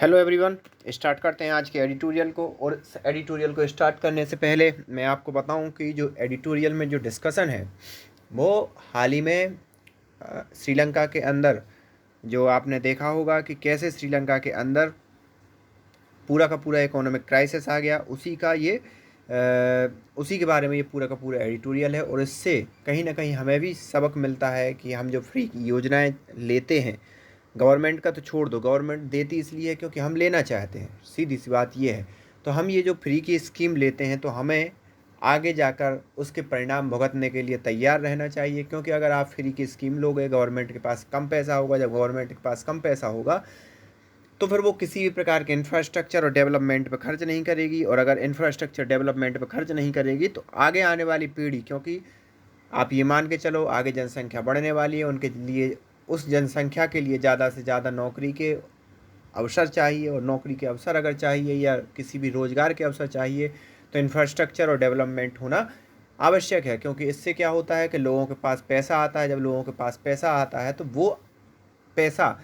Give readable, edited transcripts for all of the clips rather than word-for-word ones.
Hello everyone. Start करते हैं आज के एडिटोरियल को। और इस एडिटोरियल को स्टार्ट करने से पहले मैं आपको बताऊं कि जो एडिटोरियल में जो डिस्कशन है वो हाल ही में श्रीलंका के अंदर जो आपने देखा होगा कि कैसे श्रीलंका के अंदर पूरा का पूरा इकोनॉमिक क्राइसिस आ गया, उसी के बारे में ये पूरा का पूरा एडिटोरियल है। और इससे कहीं ना कहीं हमें भी सबक मिलता है कि हम जो फ्री योजनाएं लेते हैं, गवर्नमेंट का तो छोड़ दो, गवर्नमेंट देती इसलिए है क्योंकि हम लेना चाहते हैं, सीधी सी बात ये है। तो हम ये जो फ्री की स्कीम लेते हैं तो हमें आगे जाकर उसके परिणाम भुगतने के लिए तैयार रहना चाहिए, क्योंकि अगर आप फ्री की स्कीम लोगे, गवर्नमेंट के पास कम पैसा होगा। जब गवर्नमेंट के पास कम पैसा होगा तो फिर वो किसी भी प्रकार के इंफ्रास्ट्रक्चर और डेवलपमेंट पर खर्च नहीं करेगी। और अगर इंफ्रास्ट्रक्चर डेवलपमेंट पर खर्च नहीं करेगी तो आगे आने वाली पीढ़ी, क्योंकि आप ये मान के चलो आगे जनसंख्या बढ़ने वाली है, उनके लिए, उस जनसंख्या के लिए ज़्यादा से ज़्यादा नौकरी के अवसर चाहिए। और नौकरी के अवसर अगर चाहिए या किसी भी रोज़गार के अवसर चाहिए तो इंफ्रास्ट्रक्चर और डेवलपमेंट होना आवश्यक है। क्योंकि इससे क्या होता है कि लोगों के पास पैसा आता है। जब लोगों के पास पैसा आता है तो वो पैसा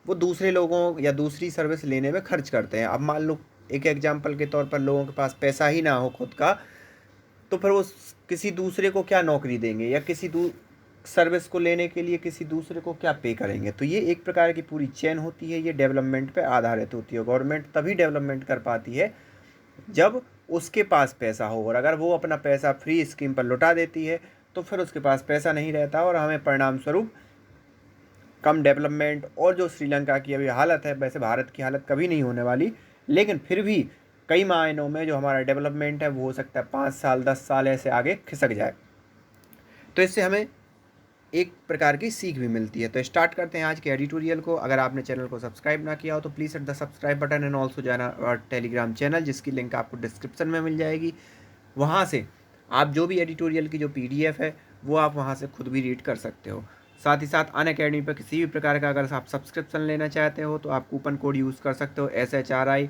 वो दूसरे लोगों या दूसरी सर्विस लेने में खर्च करते हैं। अब मान लो एक एग्जांपल के तौर पर लोगों के पास पैसा ही ना हो खुद का, तो फिर वो किसी दूसरे को क्या नौकरी देंगे या किसी सर्विस को लेने के लिए किसी दूसरे को क्या पे करेंगे। तो ये एक प्रकार की पूरी चेन होती है, ये डेवलपमेंट पे आधारित होती है। गवर्नमेंट तभी डेवलपमेंट कर पाती है जब उसके पास पैसा हो। और अगर वो अपना पैसा फ्री स्कीम पर लुटा देती है तो फिर उसके पास पैसा नहीं रहता और हमें परिणाम स्वरूप कम डेवलपमेंट और जो श्रीलंका की अभी हालत है, वैसे भारत की हालत कभी नहीं होने वाली, लेकिन फिर भी कई मायनों में जो हमारा डेवलपमेंट है वो हो सकता है 5 साल 10 साल ऐसे आगे खिसक जाए। तो इससे हमें एक प्रकार की सीख भी मिलती है। तो स्टार्ट करते हैं आज के एडिटोरियल को। अगर आपने चैनल को सब्सक्राइब ना किया हो तो please hit the subscribe button and also जाना और टेलीग्राम चैनल, जिसकी लिंक आपको डिस्क्रिप्शन में मिल जाएगी। वहाँ से आप जो भी एडिटोरियल की जो PDF है वो आप वहाँ से खुद भी रीड कर सकते हो। साथ ही साथ अनअकैडमी पर किसी भी प्रकार का अगर आप सब्सक्रिप्शन लेना चाहते हो तो आप कूपन कोड यूज़ कर सकते हो SHRINATH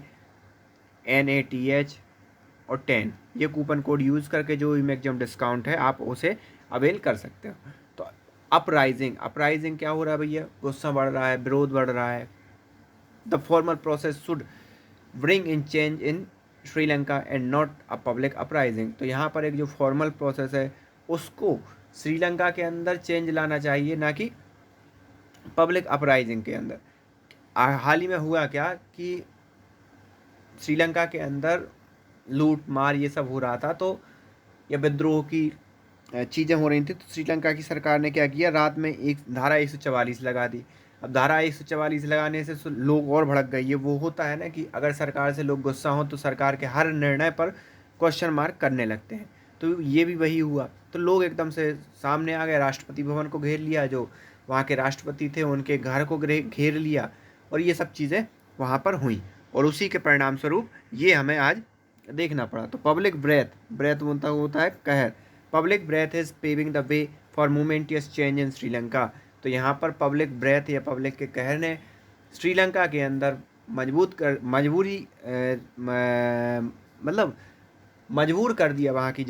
और 10। ये कूपन कोड यूज़ करके जो भी मैक्सिमम डिस्काउंट है आप उसे अवेल कर सकते हो। तो अपराइजिंग क्या हो रहा है भैया? गुस्सा बढ़ रहा है, विरोध बढ़ रहा है। The formal process should bring in change in Sri Lanka and not a public uprising. तो यहाँ पर एक जो फॉर्मल प्रोसेस है उसको श्रीलंका के अंदर चेंज लाना चाहिए, ना कि पब्लिक अपराइजिंग के अंदर। हाल ही में हुआ क्या कि श्रीलंका के अंदर लूट मार ये सब हो रहा था, तो या विद्रोह की चीज़ें हो रही थी। तो श्रीलंका की सरकार ने क्या किया, रात में एक धारा 144 लगा दी। अब धारा 144 लगाने से लोग और भड़क गए। ये वो होता है ना कि अगर सरकार से लोग गुस्सा हों तो सरकार के हर निर्णय पर क्वेश्चन मार्क करने लगते हैं। तो ये भी वही हुआ। तो लोग एकदम से सामने आ गए, राष्ट्रपति भवन को घेर लिया, जो वहाँ के राष्ट्रपति थे उनके घर को घेर लिया, और ये सब चीज़ें वहाँ पर हुई। और उसी के परिणाम स्वरूप ये हमें आज देखना पड़ा। तो पब्लिक ब्रेथ होता है कहर। Public breath is paving the way for momentous change in Sri Lanka. तो यहाँ पर पब्लिक ब्रेथ या पब्लिक के कहर ने श्रीलंका के अंदर मतलब मजबूर कर दिया वहाँ की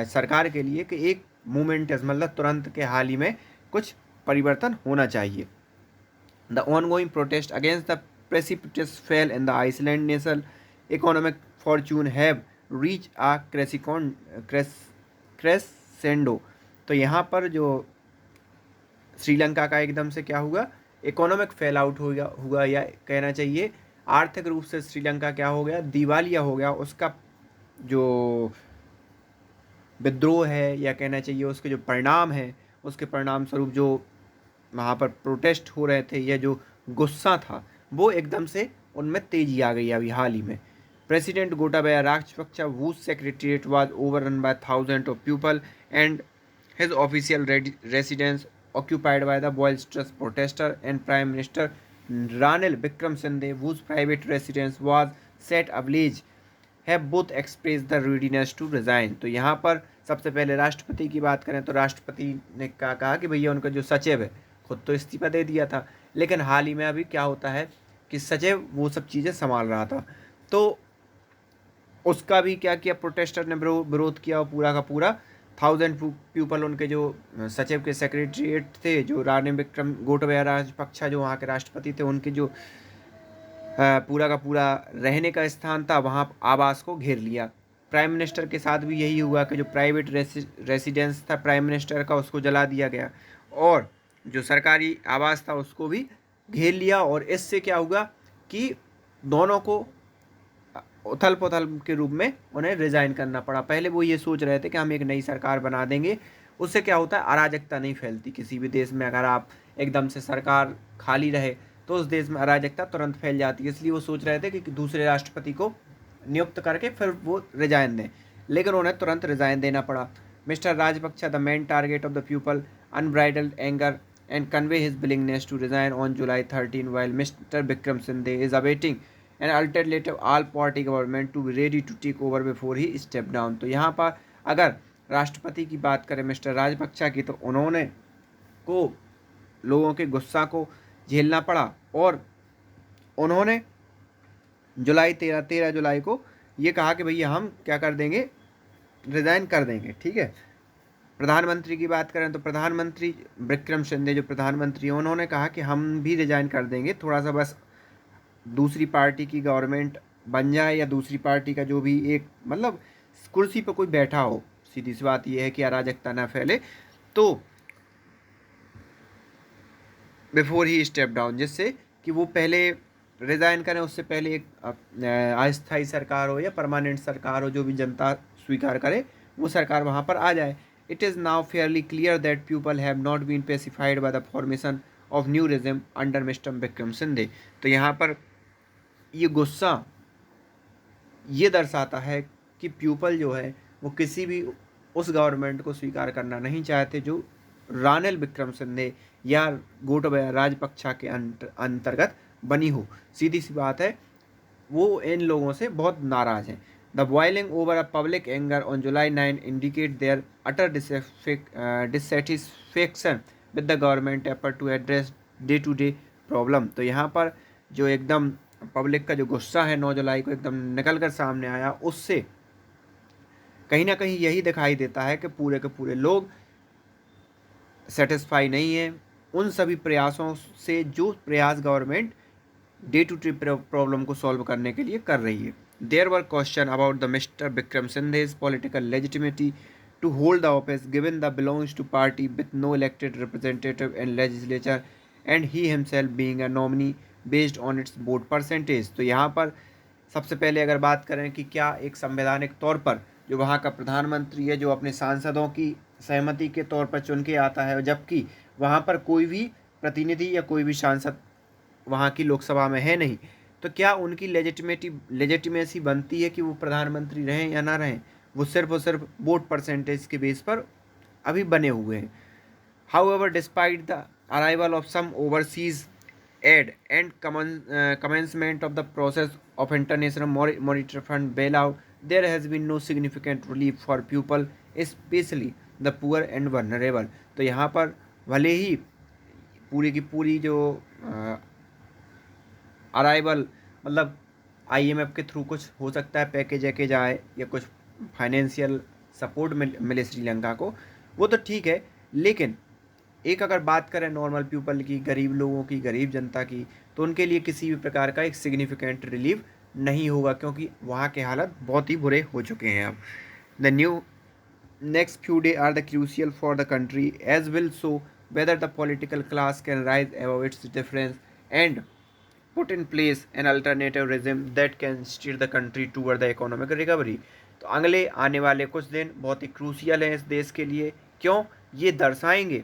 सरकार के लिए कि एक मोमेंटस मतलब तुरंत के हाल ही में कुछ परिवर्तन होना चाहिए। The ongoing protest against the precipitous fall in the Iceland national economic fortune have reached a crescendo। तो यहाँ पर जो श्रीलंका का एकदम से क्या हुआ, इकोनॉमिक फेल आउट हुआ या कहना चाहिए आर्थिक रूप से श्रीलंका क्या हो गया, दिवालिया हो गया। उसका जो विद्रोह है या कहना चाहिए उसके जो परिणाम है, उसके परिणाम स्वरूप जो वहाँ पर प्रोटेस्ट हो रहे थे या जो गुस्सा था वो एकदम से उनमें तेजी आ गई अभी हाल ही में। President Gotabaya Rajapaksa whose secretariat was overrun by thousands of people and his official residence occupied by the boisterous protester, and Prime Minister Ranil Wickremesinghe whose private residence was set ablaze have both expressed the readiness to resign। तो यहाँ पर सबसे पहले राष्ट्रपति की बात करें तो राष्ट्रपति ने कहा कि भैया उनका जो सचिव है खुद तो इस्तीफा दे दिया था, लेकिन हाल ही में अभी क्या होता है कि सचिव वो सब चीज़ें संभाल रहा था, तो उसका भी क्या किया, प्रोटेस्टर ने विरोध किया। पूरा का पूरा 1000 पीपल उनके जो सचिव के सेक्रेटरीट थे, जो रानी विक्रम गोटबाया राजपक्षा जो वहाँ के राष्ट्रपति थे, उनके जो पूरा का पूरा रहने का स्थान था, वहाँ आवास को घेर लिया। प्राइम मिनिस्टर के साथ भी यही हुआ कि जो प्राइवेट रेसिडेंस था प्राइम मिनिस्टर का, उसको जला दिया गया, और जो सरकारी आवास था उसको भी घेर लिया। और इससे क्या हुआ कि दोनों को उथल पुथल के रूप में उन्हें रिजाइन करना पड़ा। पहले वो ये सोच रहे थे कि हम एक नई सरकार बना देंगे, उससे क्या होता है, अराजकता नहीं फैलती किसी भी देश में। अगर आप एकदम से सरकार खाली रहे तो उस देश में अराजकता तुरंत फैल जाती है। इसलिए वो सोच रहे थे कि दूसरे राष्ट्रपति को नियुक्त करके फिर वो रिजाइन दें, लेकिन उन्हें तुरंत रिजाइन देना पड़ा। Mister Rajapaksa, the main target of the people, unbridled anger and convey his willingness to resign on July 13, while Mr. Bikram Sindhe is awaiting an alternative all-party government to be ready to take over before he step down। तो यहाँ पर अगर राष्ट्रपति की बात करें mister Rajapaksa की, तो उन्होंने को लोगों के गुस्सा को झेलना पड़ा, और उन्होंने जुलाई 13 जुलाई को ये कहा कि भैया हम क्या कर देंगे, रिज़ाइन कर देंगे। ठीक है। प्रधानमंत्री की बात करें तो प्रधानमंत्री विक्रम सिंधे जो प्रधानमंत्री हैं, उन्होंने कहा कि हम भी रिजाइन कर देंगे, थोड़ा सा बस दूसरी पार्टी की गवर्नमेंट बन जाए, या दूसरी पार्टी का जो भी एक मतलब कुर्सी पर कोई बैठा हो। सीधी सी बात यह है कि अराजकता ना फैले, तो बिफोर ही स्टेप डाउन, जिससे कि वो पहले रिज़ाइन करें, उससे पहले एक अस्थायी सरकार हो या परमानेंट सरकार हो, जो भी जनता स्वीकार करे वो सरकार वहाँ पर आ जाए। It is now fairly clear that people have not been pacified by the formation of new regime under Mr. Bikram Sindhe। तो यहाँ पर ये गुस्सा ये दर्शाता है कि पीपल जो है वो किसी भी उस गवर्नमेंट को स्वीकार करना नहीं चाहते जो रानिल विक्रम सिंधे या गोटाबया राजपक्षा के अंतर्गत बनी हो। सीधी सी बात है, वो इन लोगों से बहुत नाराज़ हैं। The boiling over of public anger on July 9 indicate their utter dissatisfaction with the government effort to address day-to-day problem। तो यहाँ पर जो एकदम पब्लिक का जो गुस्सा है 9 जुलाई को एकदम निकल कर सामने आया, उससे कहीं ना कहीं यही दिखाई देता है कि पूरे के पूरे लोग सेटिस्फाई नहीं है उन सभी प्रयासों से जो प्रयास government day to day problem को सॉल्व करने के लिए कर रही है। There were questions about the Mr. Bikram Sindhe's political legitimacy to hold the office, given the belongs to party with no elected representative in legislature, and he himself being a nominee based on its vote percentage। तो यहाँ पर सबसे पहले अगर बात करें कि क्या एक संवैधानिक तौर पर जो वहाँ का प्रधानमंत्री है, जो अपने सांसदों की सहमति के तौर पर चुन के आता है, जबकि वहाँ पर कोई भी प्रतिनिधि या कोई भी सांसद वहाँ की लोकसभा में है नहीं, तो क्या उनकी लेजिटिमेसी बनती है कि वो प्रधानमंत्री रहें या ना रहें? वो सिर्फ और सिर्फ वोट परसेंटेज के बेस पर अभी बने हुए हैं। However, despite the arrival of some overseas aid and commencement of the process of international monetary fund bailout, there has been no significant relief for people, especially the poor and vulnerable। तो यहाँ पर भले ही पूरी की पूरी जो arrival मतलब IMF के थ्रू कुछ हो सकता है, पैकेज वैकेज आए या कुछ फाइनेंशियल सपोर्ट मिले श्रीलंका को, वो तो ठीक है, लेकिन एक अगर बात करें नॉर्मल पीपल की, गरीब लोगों की, गरीब जनता की, तो उनके लिए किसी भी प्रकार का एक सिग्निफिकेंट रिलीफ नहीं होगा, क्योंकि वहाँ के हालत बहुत ही बुरे हो चुके हैं अब। The next few days are the crucial for the country, as will show whether the political class can rise above its difference and put in place an alternative regime that can steer the country toward the economic recovery। तो अगले आने वाले कुछ दिन बहुत ही crucial हैं इस देश के लिए। क्यों? ये दर्शाएंगे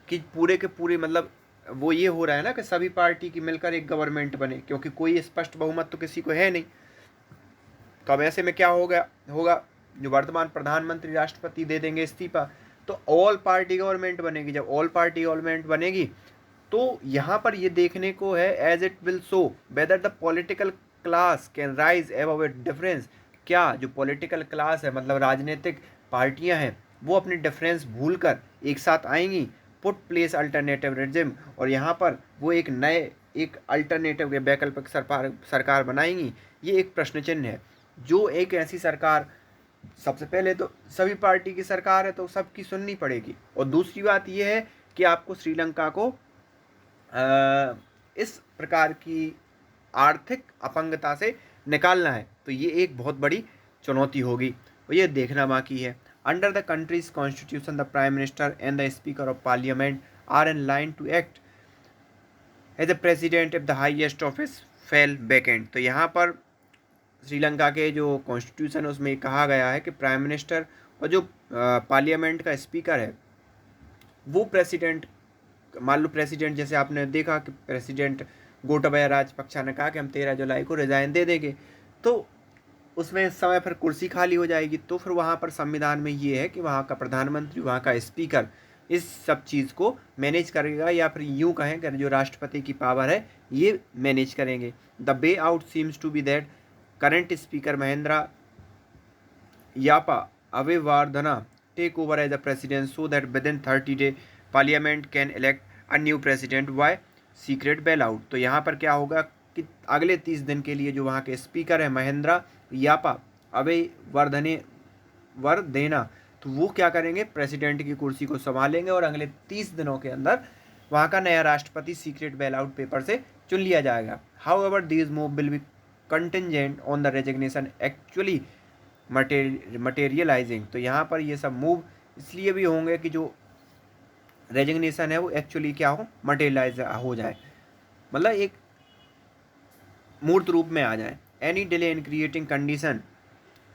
कि पूरे के पूरे मतलब वो ये हो रहा है ना कि सभी पार्टी की मिलकर एक गवर्नमेंट बने, क्योंकि कोई स्पष्ट बहुमत तो किसी को है नहीं। तो अब ऐसे में क्या होगा जो वर्तमान प्रधानमंत्री राष्ट्रपति दे देंगे इस्तीफा, तो ऑल पार्टी गवर्नमेंट बनेगी। जब ऑल पार्टी गवर्नमेंट बनेगी तो यहाँ पर ये देखने को है, as it will show whether the political class can rise above it difference. क्या जो पॉलिटिकल क्लास है मतलब राजनीतिक पार्टियाँ हैं वो अपने डिफरेंस भूल कर एक साथ आएंगी, पुट प्लेस अल्टरनेटिव रिजिम, और यहाँ पर वो एक अल्टरनेटिव वैकल्पिक सरकार बनाएंगी। ये एक प्रश्न चिन्ह है। जो एक ऐसी सरकार, सबसे पहले तो सभी पार्टी की सरकार है तो सबकी सुननी पड़ेगी, और दूसरी बात यह है कि आपको श्रीलंका को इस प्रकार की आर्थिक अपंगता से निकालना है, तो ये एक बहुत बड़ी चुनौती होगी और ये देखना बाकी है। Under the country's constitution the prime minister and the speaker of parliament are in line to act as a president if the highest office fell vacant. तो यहाँ पर श्रीलंका के जो कॉन्स्टिट्यूशन है उसमें कहा गया है कि प्राइम मिनिस्टर और जो पार्लियामेंट का स्पीकर है वो प्रेसिडेंट, मान लो प्रेसिडेंट, जैसे आपने देखा कि प्रेसिडेंट गोटाबया राजपक्षा ने कहा कि हम 13 जुलाई को रिजाइन दे देंगे, तो उसमें समय पर कुर्सी खाली हो जाएगी, तो फिर वहाँ पर संविधान में ये है कि वहाँ का प्रधानमंत्री, वहाँ का स्पीकर इस सब चीज़ को मैनेज करेगा, या फिर यूँ कहें कि जो राष्ट्रपति की पावर है ये मैनेज करेंगे। The way out seems to be that current speaker Mahendra Yapa Abeywardena take over as a president so that within 30 day parliament can elect a new president by secret ballot. तो यहाँ पर क्या होगा कि अगले 30 दिन के लिए जो वहाँ के स्पीकर है महेंद्रा यापा अवेवर्धना, तो वो क्या करेंगे, प्रेसिडेंट की कुर्सी को संभालेंगे और अगले 30 दिनों के अंदर वहाँ का नया राष्ट्रपति सीक्रेट बेल आउट पेपर से चुन लिया जाएगा। However this move will be contingent on the resignation actually materialising. तो यहाँ पर ये सब मूव इसलिए भी होंगे कि जो रेजिग्नेशन है वो एक्चुअली क्या हो, मटेरियलाइज हो जाए, मतलब एक मूर्त रूप में आ जाए। Any delay in creating condition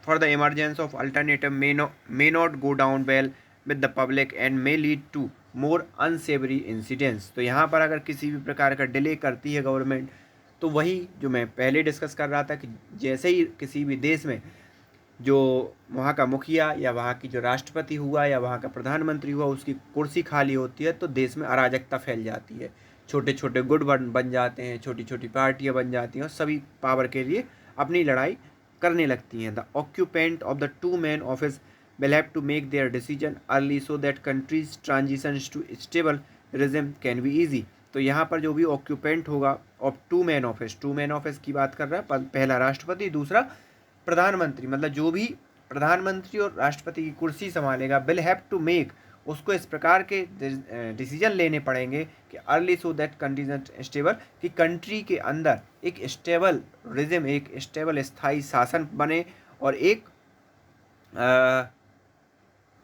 for the emergence of alternative may not go down well with the public and may lead to more unsavoury incidents. तो यहाँ पर अगर किसी भी प्रकार का डिले करती है गवर्नमेंट, तो वही जो मैं पहले डिस्कस कर रहा था कि जैसे ही किसी भी देश में जो वहाँ का मुखिया या वहाँ की जो राष्ट्रपति हुआ या वहाँ का प्रधानमंत्री हुआ उसकी कुर्सी खाली होती है, तो देश में अराजकता फैल जाती है, छोटे छोटे गुट बन जाते हैं, छोटी छोटी पार्टियाँ बन जाती हैं और सभी पावर के लिए अपनी लड़ाई करने लगती हैं। The occupant of the two man office will have to make their decision early so that country's transitions to stable regime can be easy। तो यहाँ पर जो भी ऑक्यूपेंट होगा ऑफ टू मैन ऑफिस की बात कर रहा है, पहला राष्ट्रपति, दूसरा प्रधानमंत्री, मतलब जो भी प्रधानमंत्री और राष्ट्रपति की कुर्सी संभालेगा, विल हैव टू मेक, उसको इस प्रकार के डिसीजन लेने पड़ेंगे कि early so that condition stable, कि कंट्री के अंदर एक स्टेबल रिजिम, एक स्टेबल स्थायी शासन बने और एक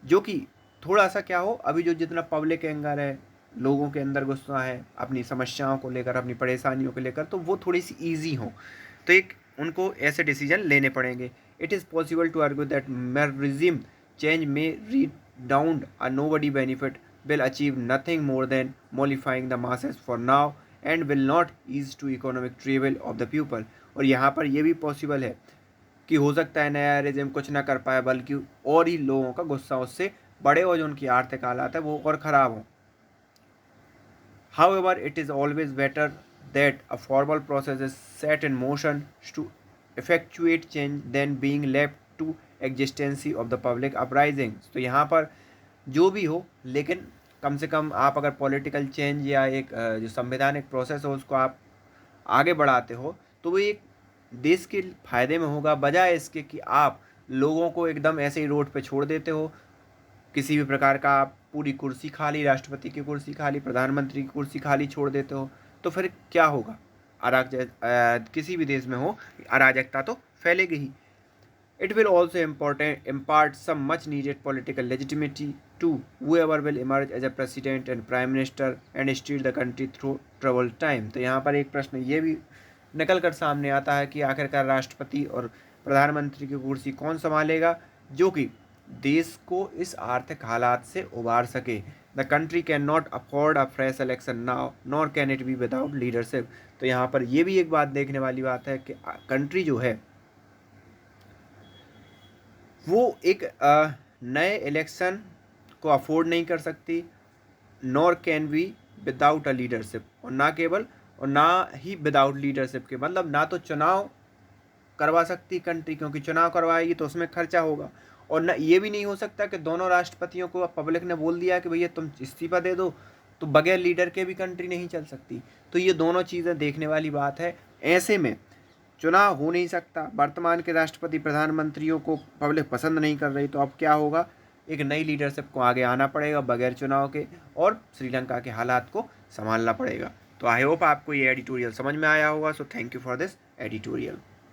जो कि थोड़ा सा क्या हो, अभी जो जितना पब्लिक एंगर है, लोगों के अंदर गुस्सा है अपनी समस्याओं को लेकर, अपनी परेशानियों को लेकर, तो वो थोड़ी सी ईजी हो, तो एक उनको ऐसे डिसीजन लेने पड़ेंगे। It is possible to argue that regime change may redound a nobody benefit will achieve nothing more than mollifying the masses for now and will not ease to economic travail of the people। और यहाँ पर यह भी possible है कि हो सकता है नया रेजिम कुछ ना कर पाए, बल्कि और ही लोगों का गुस्सा उससे बढ़े और जो उनकी आर्थिक हालात है वो और ख़राब हो। However, it is always better that a formal process is set in motion to effectuate change than being left to exigency of the public uprisings। तो यहाँ पर जो भी हो, लेकिन कम से कम आप अगर पॉलिटिकल चेंज या एक जो संवैधानिक प्रोसेस हो उसको आप आगे बढ़ाते हो, तो वो एक देश के फ़ायदे में होगा, बजाय इसके कि आप लोगों को एकदम ऐसे ही रोड पे छोड़ देते हो, किसी भी प्रकार का आप पूरी कुर्सी खाली, राष्ट्रपति की कुर्सी खाली, प्रधानमंत्री की कुर्सी खाली छोड़ देते हो, तो फिर क्या होगा, किसी भी देश में हो अराजकता तो फैलेगी ही। It will also impart some much needed political legitimacy to whoever will emerge as a president and prime minister and steer the country through troubled time। तो यहाँ पर एक प्रश्न ये भी निकल कर सामने आता है कि आखिरकार राष्ट्रपति और प्रधानमंत्री की कुर्सी कौन संभालेगा जो कि देश को इस आर्थिक हालात से उबार सके। The country can not afford a fresh election now nor can it be without leadership. तो यहाँ पर ये भी एक बात देखने वाली बात है कि कंट्री जो है वो एक नए इलेक्शन को अफोर्ड नहीं कर सकती, nor can be without a leadership, और ना केवल और ना ही विदाउट लीडरशिप के मतलब ना तो चुनाव करवा सकती कंट्री, क्योंकि चुनाव करवाएगी तो उसमें खर्चा होगा, और ना ये भी नहीं हो सकता कि दोनों राष्ट्रपतियों को पब्लिक ने बोल दिया कि भैया तुम इस्तीफा दे दो, तो बगैर लीडर के भी कंट्री नहीं चल सकती। तो ये दोनों चीज़ें देखने वाली बात है। ऐसे में चुनाव हो नहीं सकता, वर्तमान के राष्ट्रपति प्रधानमंत्रियों को पब्लिक पसंद नहीं कर रही, तो अब क्या होगा, एक नई लीडरशिप को आगे आना पड़ेगा बगैर चुनाव के और श्रीलंका के हालात को संभालना पड़ेगा। तो आई होप आपको ये एडिटोरियल समझ में आया होगा। So thank you for this editorial.